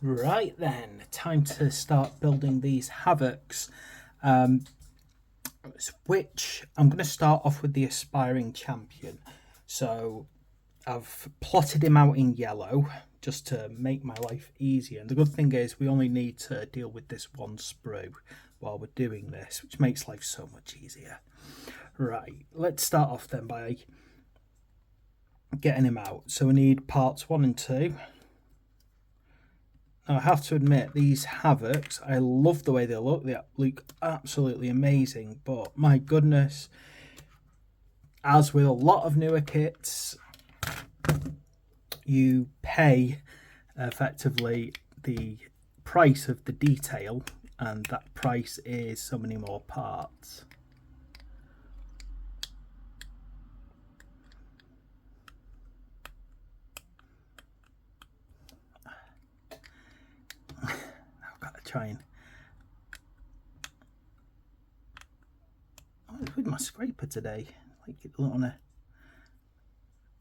Right then, time to start building these Havocs, which I'm going to start off with the aspiring champion. So I've plotted him out in yellow just to make my life easier. And the good thing is we only need to deal with this one sprue while we're doing this, which makes life so much easier. Right, let's start off then by getting him out. So we need parts 1 and 2. Now, I have to admit, these Havocs, I love the way they look. They look absolutely amazing. But my goodness, as with a lot of newer kits, you pay effectively the price of the detail, and that price is so many more parts. I've got to try and... Oh, it's with my scraper today. Like it doesn't want to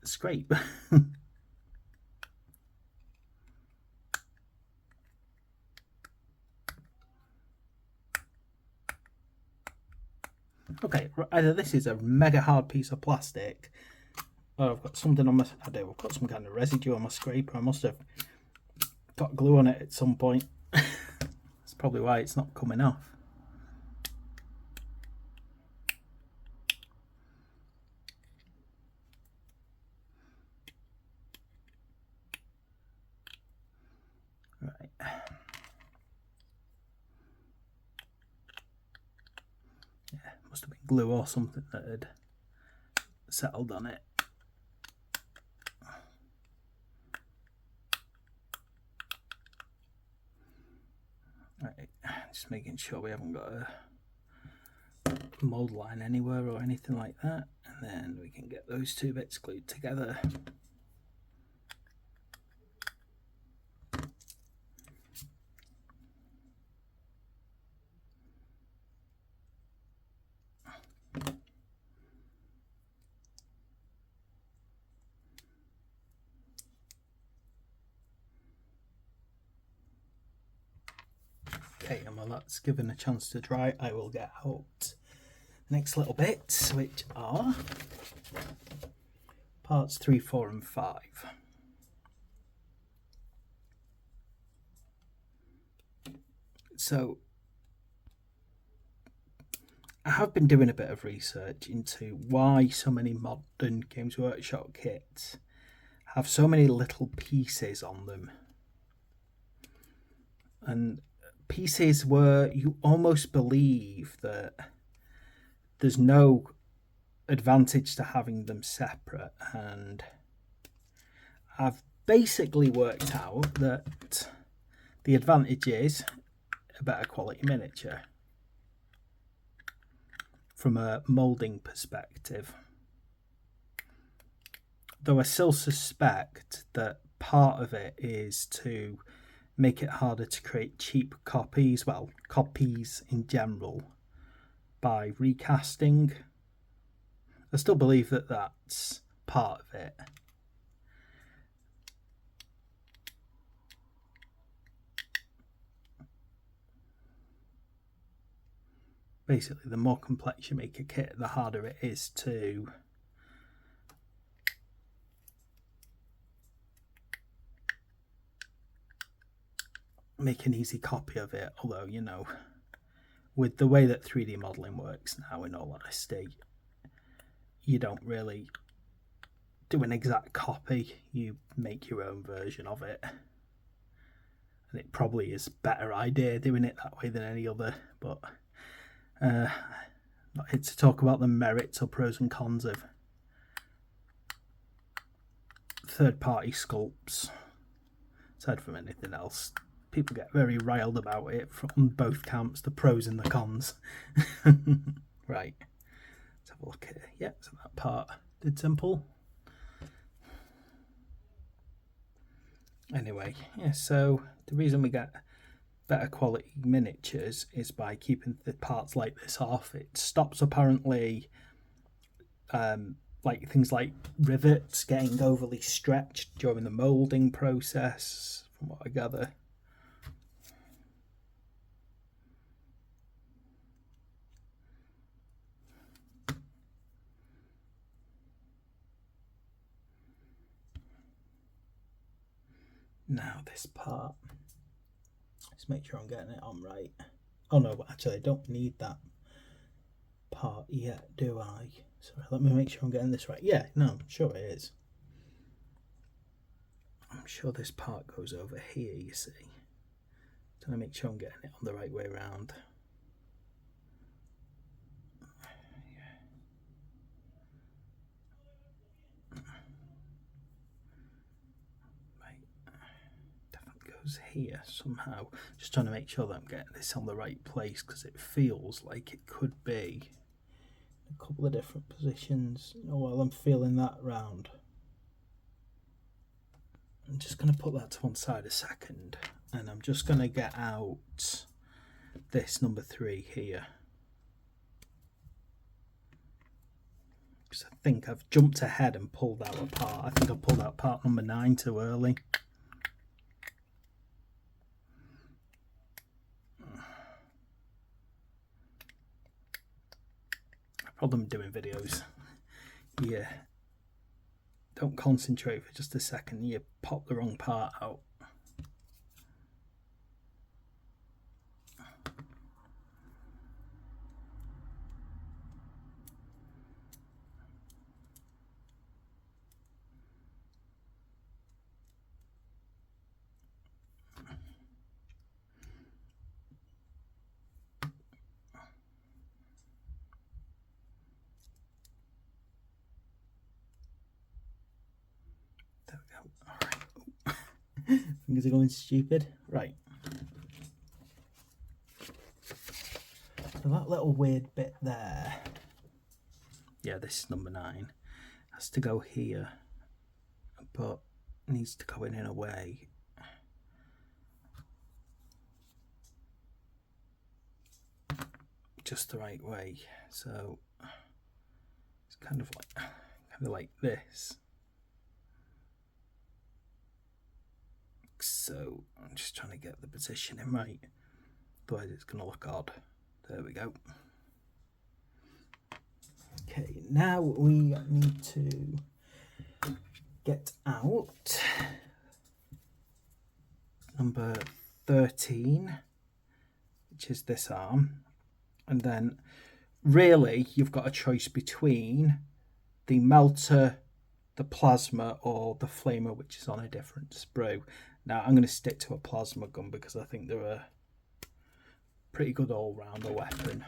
scrape. Okay, either this is a mega hard piece of plastic, or I've got something on my... I do, I've got some kind of residue on my scraper. I must have got glue on it at some point. That's probably why it's not coming off. Right. Yeah, must have been glue or something that had settled on it. Right, just making sure we haven't got a mold line anywhere or anything like that, and then we can get those two bits glued together. Okay, and while that's given a chance to dry, I will get out next little bits, which are parts 3, 4 and 5. So I have been doing a bit of research into why so many modern Games Workshop kits have so many little pieces on them. And pieces where you almost believe that there's no advantage to having them separate, and I've basically worked out that the advantage is a better quality miniature from a moulding perspective, though I still suspect that part of it is to make it harder to create cheap copies, well, copies in general, by recasting. I still believe that that's part of it. Basically, the more complex you make a kit, the harder it is to make an easy copy of it. Although, you know, with the way that 3D modelling works now, in all honesty, you don't really do an exact copy, you make your own version of it. And it probably is a better idea doing it that way than any other, but not here to talk about the merits or pros and cons of third-party sculpts. Aside from anything else, people get very riled about it from both camps, the pros and the cons. Right, let's have a look here. Yeah, so that part did simple. Anyway, yeah, so the reason we get better quality miniatures is by keeping the parts like this off. It stops apparently like things like rivets getting overly stretched during the moulding process, from what I gather. Now this part, let's make sure I'm getting it on right. Oh no, but actually I don't need that part yet, do I? Sorry, let me make sure I'm getting this right. Yeah, no, I'm sure it is. I'm sure this part goes over here, you see. Trying to make sure I'm getting it on the right way around. Here somehow, just trying to make sure that I'm getting this on the right place, because it feels like it could be a couple of different positions. While I'm feeling that round, I'm just going to put that to one side a second, and I'm just going to get out this number 3 here, because I think I've jumped ahead and pulled out a part. I think I pulled out part number 9 too early. Problem doing videos, yeah, don't concentrate for just a second, you pop the wrong part out. Fingers are going stupid. Right. So that little weird bit there, yeah, this is number 9, has to go here, but needs to go in a way just the right way. So it's kind of like this. So I'm just trying to get the positioning right, otherwise it's going to look odd. There we go. Okay, now we need to get out number 13, which is this arm, and then really you've got a choice between the melter, the plasma, or the flamer, which is on a different sprue. Now I'm going to stick to a plasma gun because I think they're a pretty good all-rounder weapon.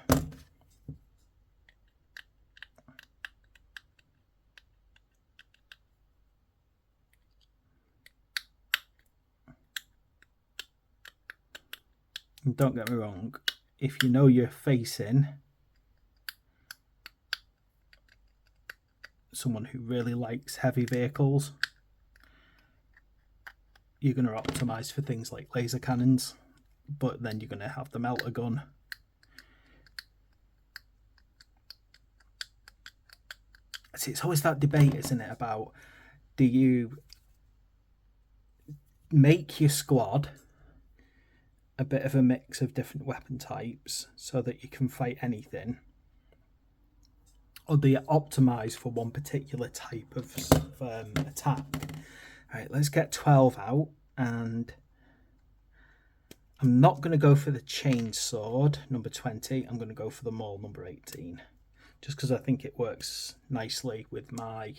And don't get me wrong, if you know you're facing someone who really likes heavy vehicles, you're going to optimize for things like laser cannons, but then you're going to have the melter gun. See, it's always that debate, isn't it, about do you make your squad a bit of a mix of different weapon types so that you can fight anything, or do you optimize for one particular type of attack? All right, let's get 12 out, and I'm not going to go for the chain sword number 20. I'm going to go for the maul number 18, just because I think it works nicely with my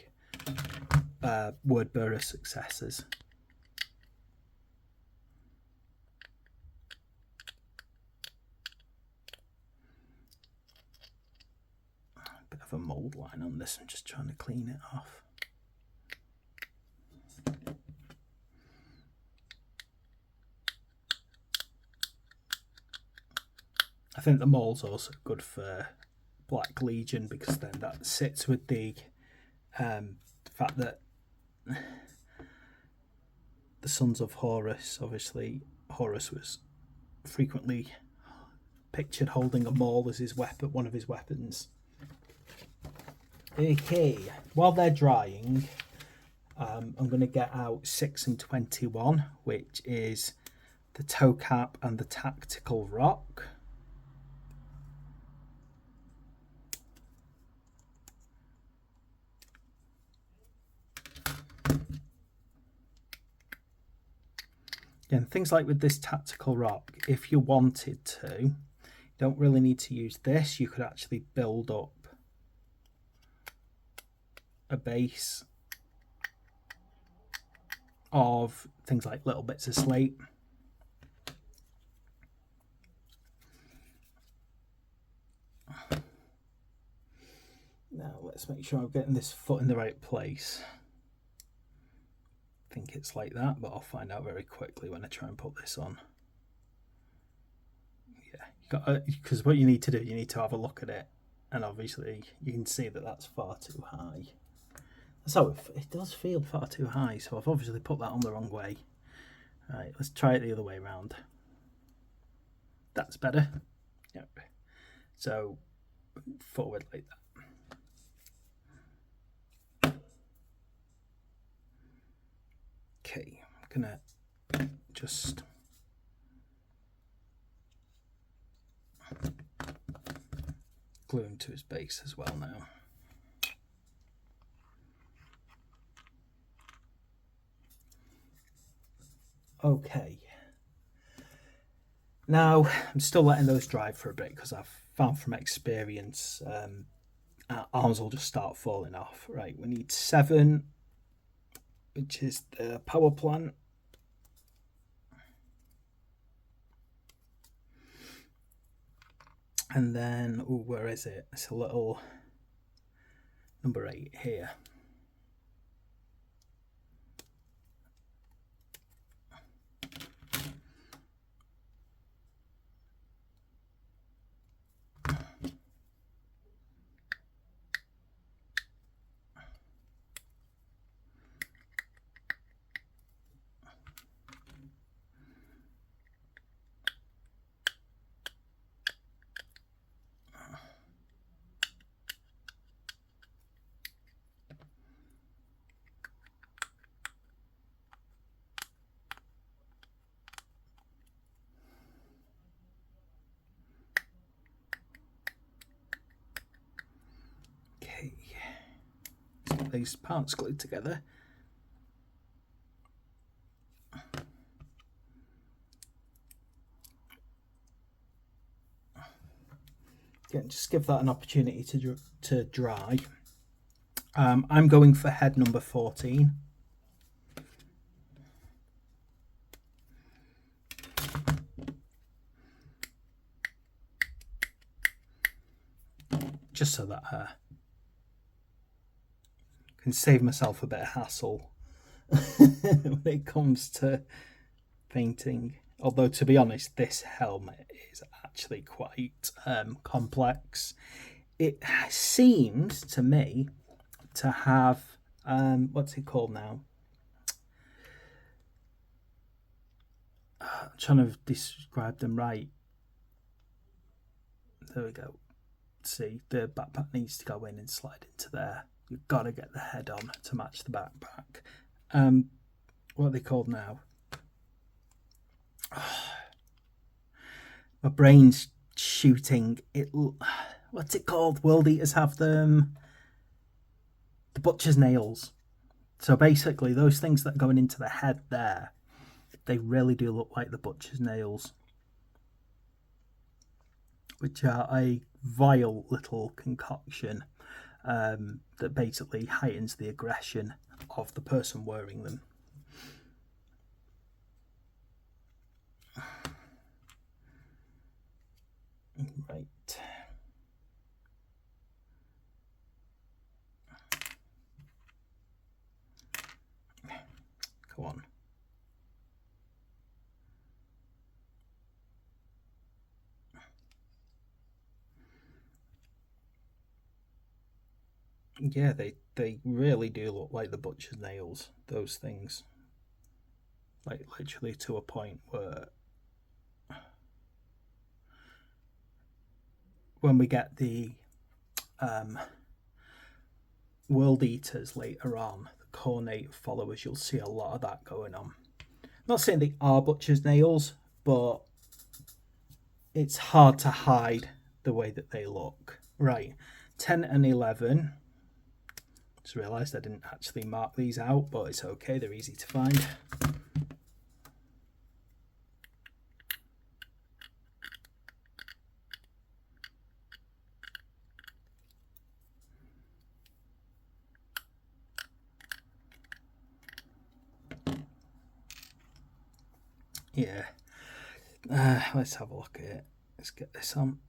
word bearer successors. Bit of a mold line on this. I'm just trying to clean it off. I think the mold's also good for Black Legion, because then that sits with the fact that the Sons of Horus, obviously Horus was frequently pictured holding a maul as his weapon, one of his weapons. Okay, while they're drying, I'm going to get out 6 and 21, which is the toe cap and the tactical rock. Again, things like with this tactical rock, if you wanted to, you don't really need to use this. You could actually build up a base of things like little bits of slate. Now let's make sure I'm getting this foot in the right place. I think it's like that, but I'll find out very quickly when I try and put this on. Yeah, because what you need to do, you need to have a look at it, and obviously you can see that that's far too high. So it does feel far too high, so I've obviously put that on the wrong way. Right, let's try it the other way around. That's better. Yep. So forward like that. Okay, I'm gonna just glue him to his base as well now. Okay. Now I'm still letting those dry for a bit because I've found from experience our arms will just start falling off. Right, we need 7, which is the power plant. And then, ooh, where is it? It's a little number 8 here. These parts glued together. Again, just give that an opportunity to dry. I'm going for head number 14. Just so that I can save myself a bit of hassle when it comes to painting. Although, to be honest, this helmet is actually quite complex. It seems to me to have, what's it called now? I'm trying to describe them right. There we go. See, the backpack needs to go in and slide into there. You've got to get the head on to match the backpack. What are they called now? My brain's shooting. What's it called? World Eaters have them. The butcher's nails. So basically, those things that are going into the head there, they really do look like the butcher's nails, which are a vile little concoction that basically heightens the aggression of the person wearing them. Right. Come on. Yeah, they really do look like the butcher's nails, those things. Like literally to a point where when we get the World Eaters later on, the Cornate followers, you'll see a lot of that going on. I'm not saying they are butcher's nails, but it's hard to hide the way that they look. Right, 10 and 11. Just realised I didn't actually mark these out, but it's okay, they're easy to find. Yeah. Let's have a look at it. Let's get this on.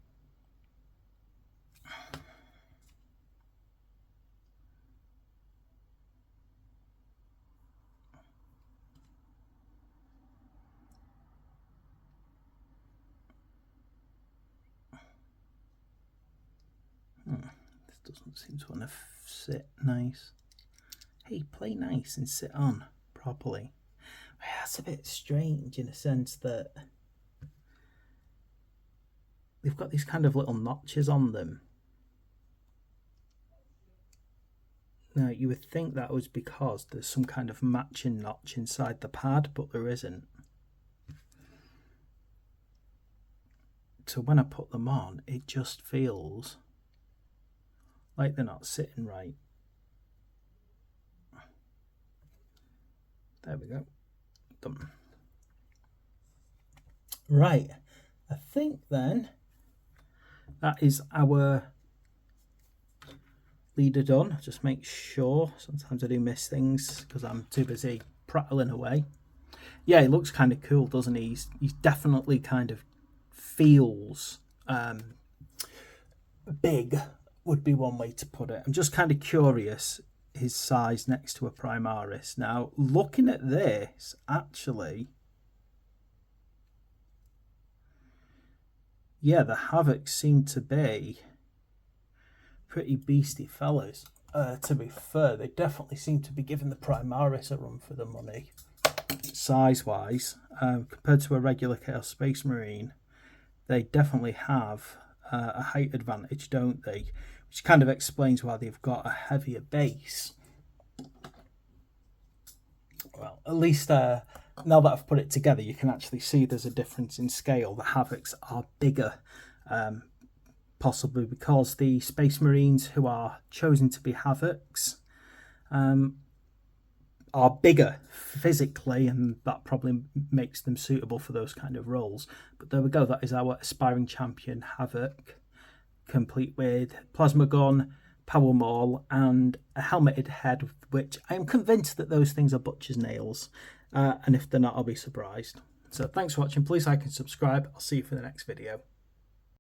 This doesn't seem to want to sit nice. Hey, play nice and sit on properly. That's a bit strange in a sense that they've got these kind of little notches on them. Now, you would think that was because there's some kind of matching notch inside the pad, but there isn't. So when I put them on, it just feels like they're not sitting right. There we go. Done. Right. I think then that is our leader done. Just make sure. Sometimes I do miss things because I'm too busy prattling away. Yeah, he looks kind of cool, doesn't he? He's definitely kind of feels big, would be one way to put it. I'm just kind of curious his size next to a Primaris. Now, looking at this, actually, yeah, the Havocs seem to be pretty beastly fellas. To be fair, they definitely seem to be giving the Primaris a run for the money, size-wise. Compared to a regular Chaos Space Marine, they definitely have a height advantage, don't they? Which kind of explains why they've got a heavier base. Well, at least now that I've put it together, you can actually see there's a difference in scale. The Havocs are bigger, possibly because the Space Marines who are chosen to be Havocs are bigger physically, and that probably makes them suitable for those kind of roles. But there we go, that is our aspiring champion Havoc, complete with plasma gun, power maul, and a helmeted head, which I am convinced that those things are butcher's nails, and if they're not, I'll be surprised. So thanks for watching. Please like and subscribe. I'll see you for the next video.